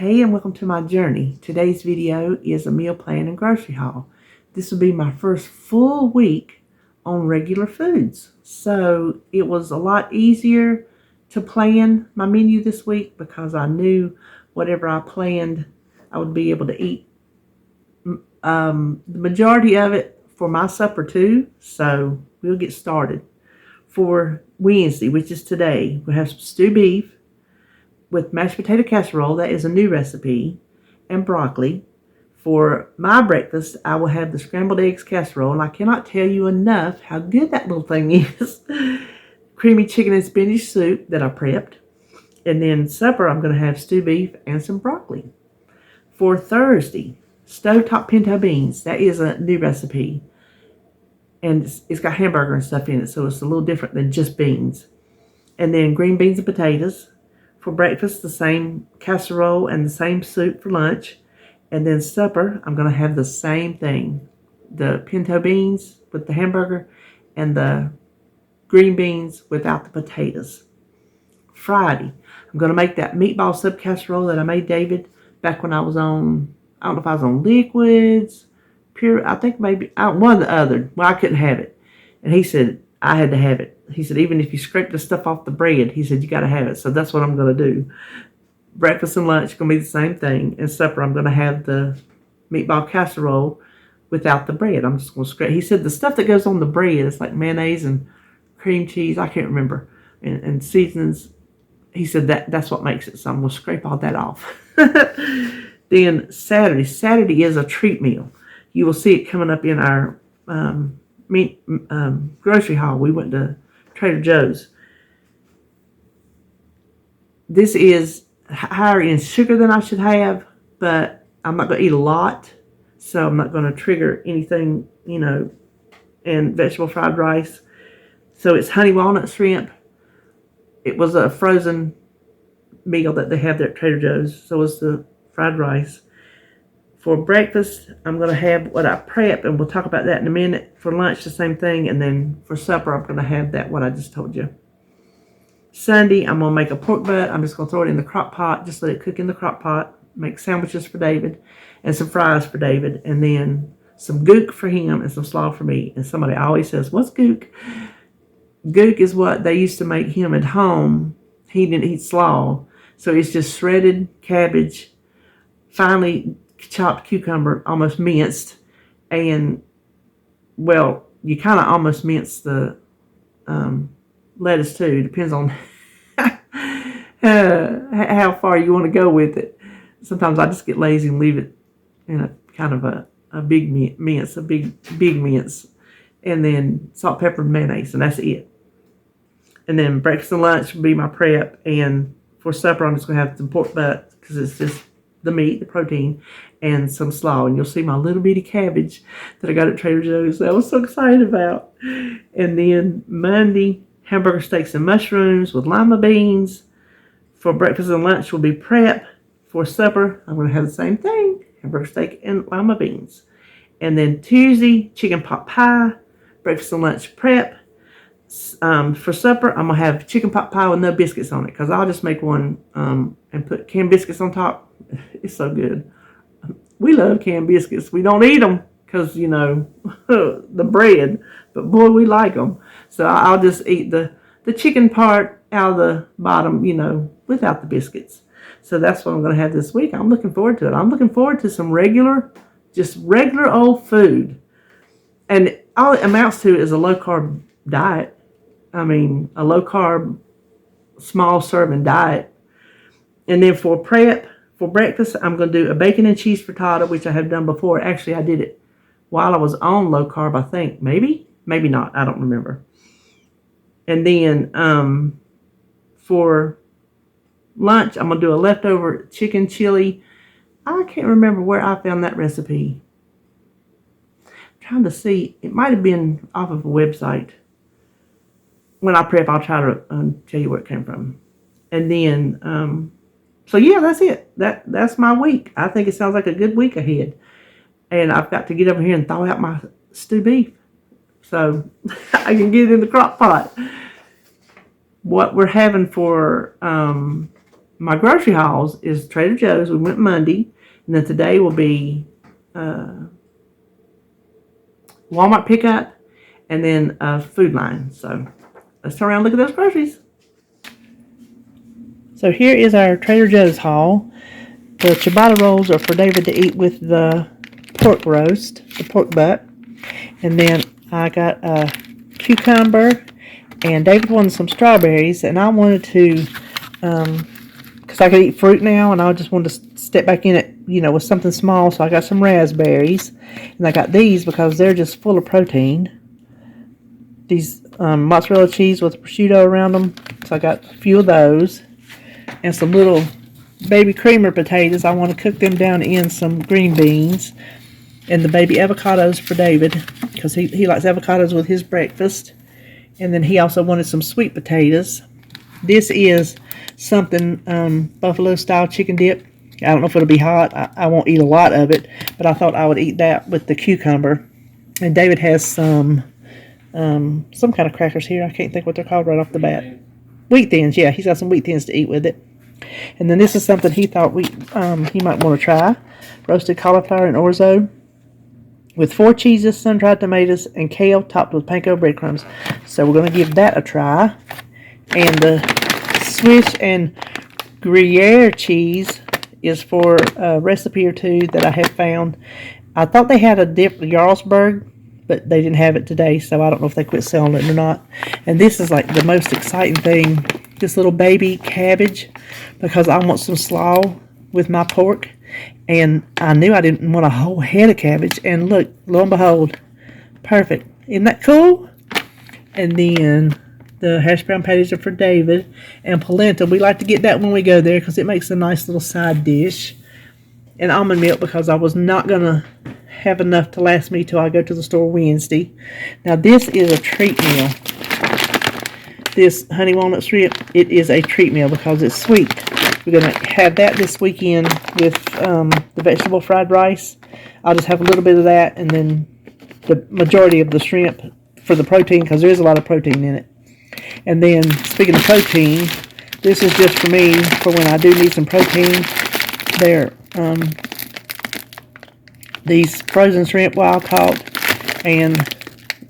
Hey, and welcome to my journey. Today's video is a meal plan and grocery haul. This will be my first full week on regular foods. So it was a lot easier to plan my menu this week because I knew whatever I planned, I would be able to eat the majority of it for my supper too. So we'll get started. For Wednesday, which is today, we'll have some stewed beef with mashed potato casserole. That is a new recipe, and broccoli. For my breakfast, I will have the scrambled eggs casserole, and I cannot tell you enough how good that little thing is. Creamy chicken and spinach soup that I prepped. And then supper, I'm going to have stewed beef and some broccoli. For Thursday, stovetop pinto beans. That is a new recipe, and it's got hamburger and stuff in it, so it's a little different than just beans. And then green beans and potatoes. For breakfast, the same casserole and the same soup for lunch. And then supper, I'm going to have the same thing. The pinto beans with the hamburger and the green beans without the potatoes. Friday, I'm going to make that meatball sub casserole that I made David back when I was on, I don't know if I was on liquids, pure, I think maybe, one or the other. Well, I couldn't have it. And he said, I had to have it. He said, even if you scrape the stuff off the bread, he said, you got to have it. So that's what I'm going to do. Breakfast and lunch going to be the same thing. And supper, I'm going to have the meatball casserole without the bread. I'm just going to scrape. He said the stuff that goes on the bread, it's like mayonnaise and cream cheese. I can't remember. And seasonings. He said that's what makes it. So I'm going to scrape all that off. Then Saturday is a treat meal. You will see it coming up in our grocery haul. We went to Trader Joe's. This is higher in sugar than I should have, but I'm not going to eat a lot, so I'm not going to trigger anything, and vegetable fried rice. So it's honey walnut shrimp. It was a frozen meal that they have there at Trader Joe's, so it's the fried rice. For breakfast, I'm going to have what I prep, and we'll talk about that in a minute. For lunch, the same thing. And then for supper, I'm going to have that, what I just told you. Sunday, I'm going to make a pork butt. I'm just going to throw it in the crock pot, just let it cook in the crock pot. Make sandwiches for David and some fries for David. And then some gook for him and some slaw for me. And somebody always says, what's gook? Gook is what they used to make him at home. He didn't eat slaw. So it's just shredded cabbage, finely chopped cucumber, almost minced, and well, you kind of almost mince the lettuce too. Depends on how far you want to go with it. Sometimes I just get lazy and leave it in a kind of a big mince, a big mince, and then salt, pepper, and mayonnaise, and that's it. And then breakfast and lunch will be my prep, and for supper I'm just gonna have some pork butt because it's just the meat, the protein, and some slaw. And you'll see my little bitty cabbage that I got at Trader Joe's that I was so excited about. And then Monday, hamburger steaks and mushrooms with lima beans. For breakfast and lunch will be prep. For supper, I'm going to have the same thing, hamburger steak and lima beans. And then Tuesday, chicken pot pie. Breakfast and lunch prep. For supper, I'm going to have chicken pot pie with no biscuits on it because I'll just make one and put canned biscuits on top. It's so good. We love canned biscuits. We don't eat them because, the bread, but boy, we like them. So I'll just eat the chicken part out of the bottom, without the biscuits. So that's what I'm going to have this week. I'm looking forward to it. I'm looking forward to some regular old food. And all it amounts to is a low-carb diet. I mean, a low-carb, small serving diet. And then for breakfast, I'm going to do a bacon and cheese frittata, which I have done before. Actually, I did it while I was on low carb, I think. Maybe not. I don't remember. And then for lunch, I'm going to do a leftover chicken chili. I can't remember where I found that recipe. I'm trying to see. It might have been off of a website. When I prep, I'll try to tell you where it came from. And then so yeah, that's it. That's my week. I think it sounds like a good week ahead. And I've got to get over here and thaw out my stewed beef so I can get it in the crock pot. What we're having for my grocery hauls is Trader Joe's. We went Monday, and then today will be Walmart pickup, and then Food Line. So let's turn around and look at those groceries. So here is our Trader Joe's haul. The ciabatta rolls are for David to eat with the pork roast, the pork butt. And then I got a cucumber, and David wanted some strawberries, and I wanted to, because I could eat fruit now, and I just wanted to step back in it, with something small. So I got some raspberries, and I got these because they're just full of protein. These mozzarella cheese with prosciutto around them. So I got a few of those, and some little baby creamer potatoes. I want to cook them down in some green beans, and the baby avocados for David because he likes avocados with his breakfast. And then he also wanted some sweet potatoes. This is something buffalo style chicken dip. I don't know if it'll be hot. I won't eat a lot of it, but I thought I would eat that with the cucumber. And David has some kind of crackers here. I can't think what they're called right off the bat. Wheat thins, yeah. He's got some wheat thins to eat with it. And then this is something he thought he might want to try. Roasted cauliflower and orzo with 4 cheeses, sun-dried tomatoes, and kale topped with panko breadcrumbs. So we're going to give that a try. And the Swiss and Gruyere cheese is for a recipe or two that I have found. I thought they had a Jarlsberg, but they didn't have it today, so I don't know if they quit selling it or not. And this is like the most exciting thing, this little baby cabbage, because I want some slaw with my pork. And I knew I didn't want a whole head of cabbage. And look, lo and behold, perfect. Isn't that cool? And then the hash brown patties are for David. And polenta, we like to get that when we go there because it makes a nice little side dish. And almond milk because I was not going to have enough to last me till I go to the store Wednesday. Now this is a treat meal. This honey walnut shrimp, it is a treat meal because it's sweet. We're going to have that this weekend with the vegetable fried rice. I'll just have a little bit of that and then the majority of the shrimp for the protein because there is a lot of protein in it. And then, speaking of protein, this is just for me for when I do need some protein. They're these frozen shrimp wild caught, and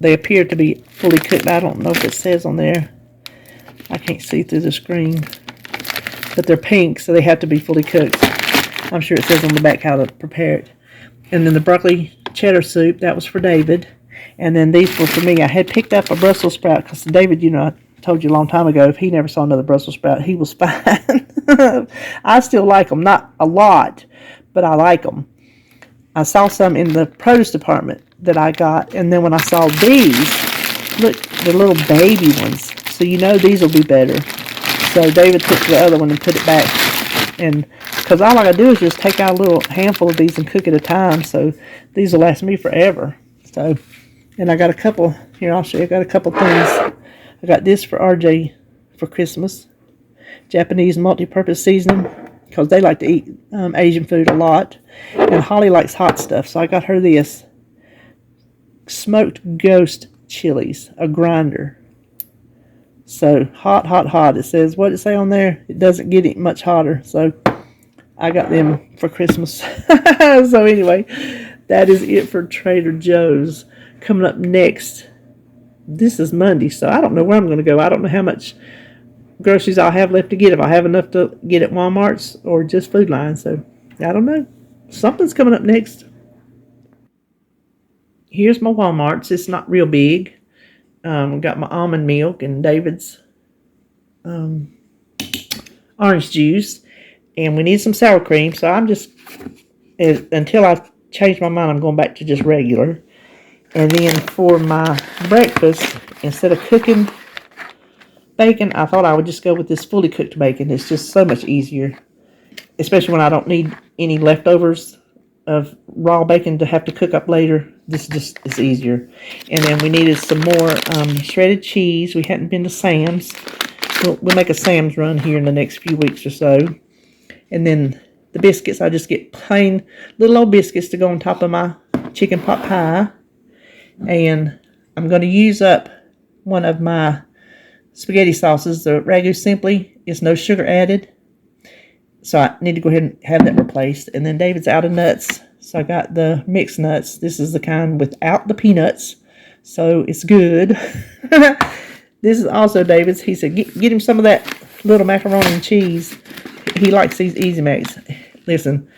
they appear to be fully cooked. I don't know if it says on there. I can't see through the screen. But they're pink, so they have to be fully cooked. I'm sure it says on the back how to prepare it. And then the broccoli cheddar soup, that was for David. And then these were for me. I had picked up a Brussels sprout because David, I told you a long time ago, if he never saw another Brussels sprout, he was fine. I still like them. Not a lot, but I like them. I saw some in the produce department that I got. And then when I saw these, look, the little baby ones. So these will be better. So David took the other one and put it back. And because all I gotta do is just take out a little handful of these and cook at a time. So these will last me forever. So, and I got a couple, here I'll show you, I got a couple things. I got this for RJ for Christmas. Japanese multi-purpose seasoning. Because they like to eat Asian food a lot. And Holly likes hot stuff. So I got her this. Smoked ghost chilies. A grinder. So, hot, hot, hot. It says, what did it say on there? It doesn't get it much hotter. So, I got them for Christmas. So, anyway, that is it for Trader Joe's. Coming up next, this is Monday, so I don't know where I'm going to go. I don't know how much groceries I'll have left to get. If I have enough to get at Walmart's or just Food Line. So, I don't know. Something's coming up next. Here's my Walmart's. It's not real big. Got my almond milk and David's orange juice, and we need some sour cream. So I'm just until I change my mind, I'm going back to just regular. And then for my breakfast, instead of cooking bacon, I thought I would just go with this fully cooked bacon. It's just so much easier, especially when I don't need any leftovers of raw bacon to have to cook up later. This just is easier. And then we needed some more shredded cheese. We hadn't been to Sam's. We'll make a Sam's run here in the next few weeks or so. And then the biscuits, I just get plain little old biscuits to go on top of my chicken pot pie. And I'm going to use up one of my spaghetti sauces, the Ragu Simply. It's no sugar added. So I need to go ahead and have that replaced. And then David's out of nuts. So I got the mixed nuts. This is the kind without the peanuts. So it's good. This is also David's. He said, get him some of that little macaroni and cheese. He likes these Easy Macs. Listen,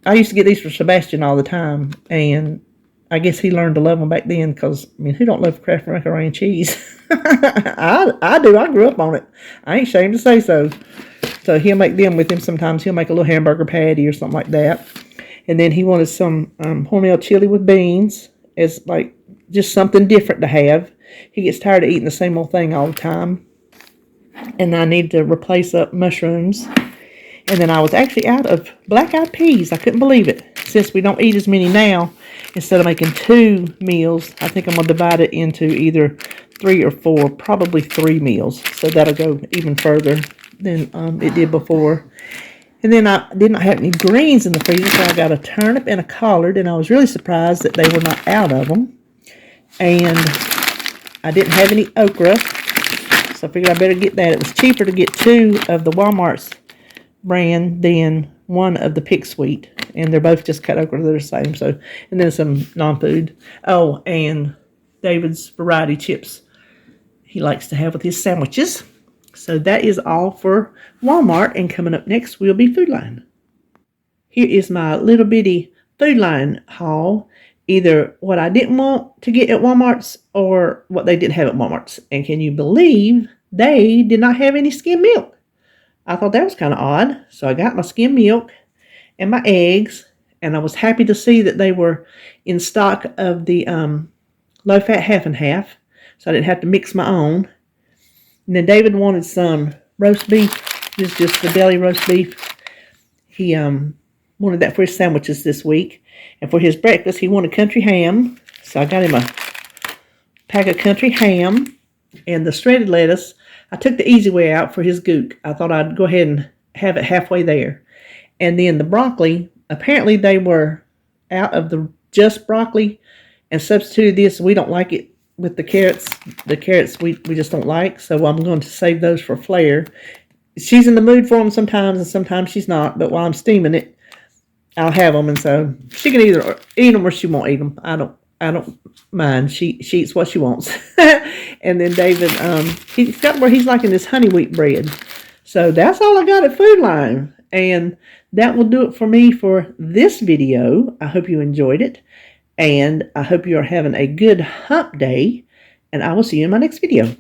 I used to get these for Sebastian all the time. And I guess he learned to love them back then. Because, I mean, who don't love Kraft macaroni and cheese? I do. I grew up on it. I ain't ashamed to say so. So he'll make them with him sometimes. He'll make a little hamburger patty or something like that. And then he wanted some Hormel chili with beans as like just something different to have. He gets tired of eating the same old thing all the time. And I need to replace up mushrooms. And then I was actually out of black-eyed peas. I couldn't believe it. Since we don't eat as many now, instead of making 2 meals, I think I'm going to divide it into either 3 or 4, probably 3 meals. So that'll go even further than it did before. And then I did not have any greens in the freezer, so I got a turnip and a collard, and I was really surprised that they were not out of them. And I didn't have any okra, so I figured I better get that. It was cheaper to get 2 of the Walmart's brand than 1 of the Pick Sweet, and they're both just cut okra. They're the same. So, and then some non-food. Oh, and David's variety chips he likes to have with his sandwiches. So that is all for Walmart, and coming up next will be Food Line. Here is my little bitty Food Line haul. Either what I didn't want to get at Walmart's or what they didn't have at Walmart's. And can you believe they did not have any skim milk? I thought that was kind of odd. So I got my skim milk and my eggs, and I was happy to see that they were in stock of the low-fat half and half, so I didn't have to mix my own. And then David wanted some roast beef. This is just the deli roast beef. He wanted that for his sandwiches this week. And for his breakfast, he wanted country ham. So I got him a pack of country ham. And the shredded lettuce, I took the easy way out for his gook. I thought I'd go ahead and have it halfway there. And then the broccoli, apparently they were out of the just broccoli and substituted this. We don't like it with the carrots. The carrots we just don't like. So I'm going to save those for Flair. She's in the mood for them sometimes, and sometimes she's not. But while I'm steaming it, I'll have them, and so she can either eat them or she won't eat them. I don't mind. She eats what she wants. And then David, he's got where he's liking this honey wheat bread. So that's all I got at Food Line, and that will do it for me for this video. I hope you enjoyed it, and I hope you are having a good hump day, and I will see you in my next video.